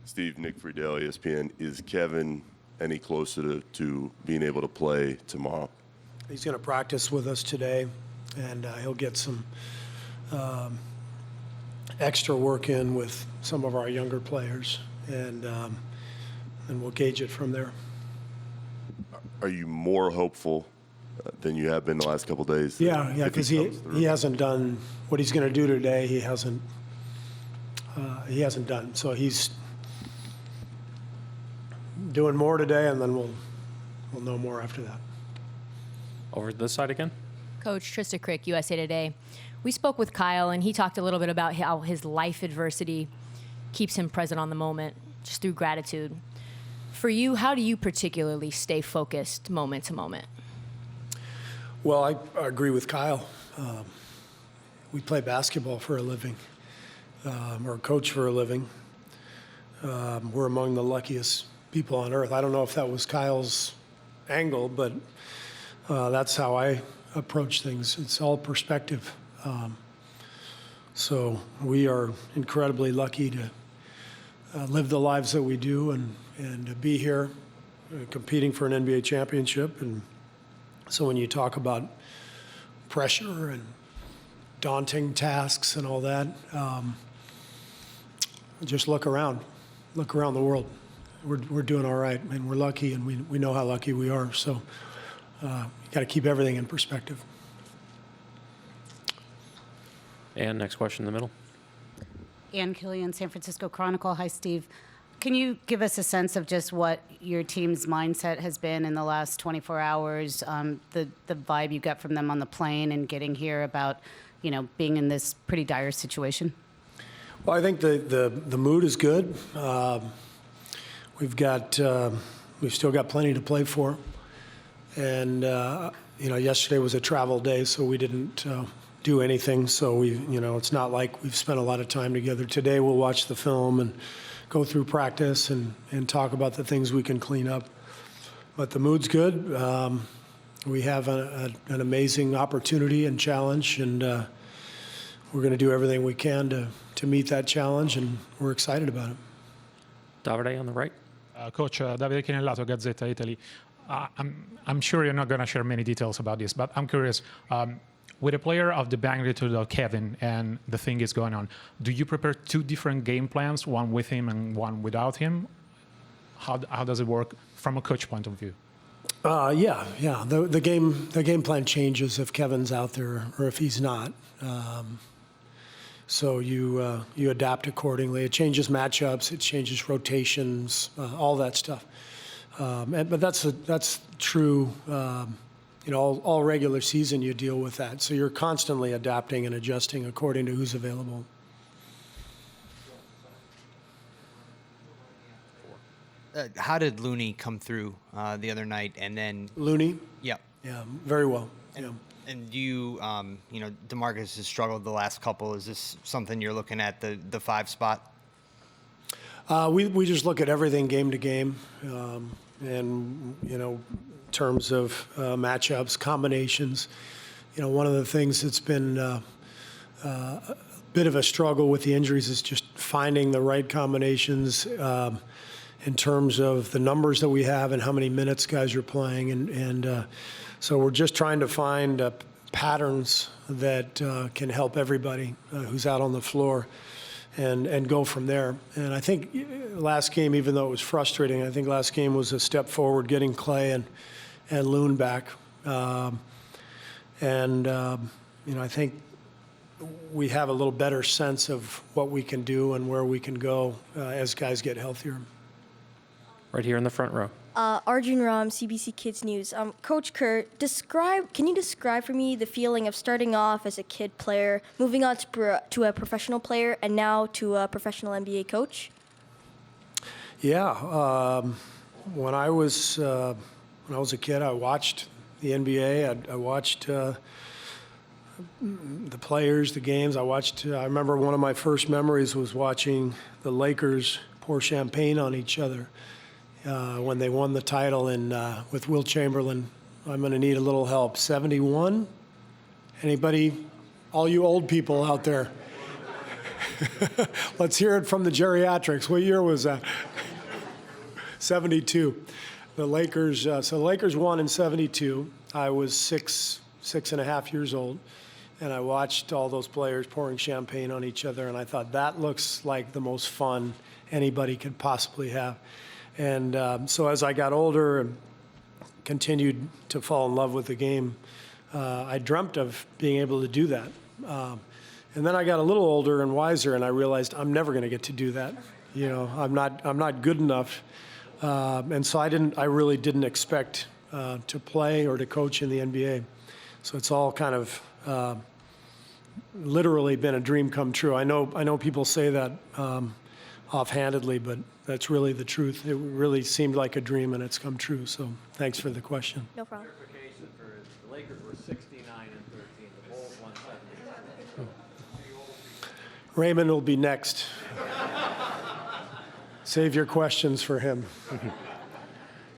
Steve, Nick Friedel, ESPN. Is Kevin any closer to being able to play tomorrow? He's going to practice with us today, and he'll get some extra work in with some of our younger players, and we'll gauge it from there. Are you more hopeful than you have been the last couple of days? Yeah, because he hasn't done what he's going to do today. He hasn't done. So he's doing more today, and then we'll know more after that. Over this side again. Coach Trista Crick, USA Today. We spoke with Kyle, and he talked a little bit about how his life adversity keeps him present on the moment, just through gratitude. For you, how do you particularly stay focused moment to moment? Well, I agree with Kyle. We play basketball for a living, or coach for a living. We're among the luckiest people on earth. I don't know if that was Kyle's angle, but that's how I approach things. It's all perspective. So we are incredibly lucky to live the lives that we do and to be here competing for an NBA championship. And so when you talk about pressure and daunting tasks and all that, just look around the world. We're doing all right, and we're lucky, and we know how lucky we are. So you got to keep everything in perspective. And next question in the middle. Ann Killian, San Francisco Chronicle. Hi, Steve. Can you give us a sense of just what your team's mindset has been in the last 24 hours, the vibe you got from them on the plane and getting here about, being in this pretty dire situation? Well, I think the mood is good. We've still got plenty to play for. And, yesterday was a travel day, so we didn't do anything. So it's not like we've spent a lot of time together. Today we'll watch the film and go through practice and talk about the things we can clean up. But the mood's good. We have an amazing opportunity and challenge, and we're going to do everything we can to meet that challenge, and we're excited about it. Davide on the right. Coach, Davide Chinellato, Gazzetta Italy. I'm sure you're not going to share many details about this, but I'm curious. With a player of the magnitude of Kevin and the thing is going on, do you prepare two different game plans, one with him and one without him? How does it work from a coach point of view? Yeah. The game plan changes if Kevin's out there or if he's not. So you adapt accordingly. It changes matchups, it changes rotations, all that stuff. But that's true. All regular season you deal with that. So you're constantly adapting and adjusting according to who's available. How did Looney come through the other night? And then Looney? Yeah. Yeah, very well. And you, DeMarcus has struggled the last couple. Is this something you're looking at, the 5 spot? We just look at everything game to game, and in terms of matchups, combinations. One of the things that's been a bit of a struggle with the injuries is just finding the right combinations in terms of the numbers that we have and how many minutes guys are playing, and so we're just trying to find patterns that can help everybody who's out on the floor. And go from there. And I think last game, even though it was frustrating, I think last game was a step forward, getting Clay and Loon back. I think we have a little better sense of what we can do and where we can go as guys get healthier. Right here in the front row. Arjun Ram, CBC Kids News. Coach Kerr, can you describe for me the feeling of starting off as a kid player, moving on to a professional player, and now to a professional NBA coach? Yeah, when I was a kid, I watched the NBA. I watched the players, the games. I remember one of my first memories was watching the Lakers pour champagne on each other. When they won the title with Will Chamberlain. I'm going to need a little help. 71? Anybody? All you old people out there. Let's hear it from the geriatrics. What year was that? 72. The Lakers, so the Lakers won in 72. I was six and a half years old, and I watched all those players pouring champagne on each other, and I thought, that looks like the most fun anybody could possibly have. And so as I got older and continued to fall in love with the game, I dreamt of being able to do that. And then I got a little older and wiser, and I realized I'm never going to get to do that. You know, I'm not good enough. And so I really didn't expect to play or to coach in the NBA. So it's all kind of literally been a dream come true. I know people say that offhandedly, but that's really the truth. It really seemed like a dream, and it's come true. So thanks for the question. No problem. Clarification for the Lakers were 69 and 13. The Bulls won 72. Raymond will be next. Save your questions for him.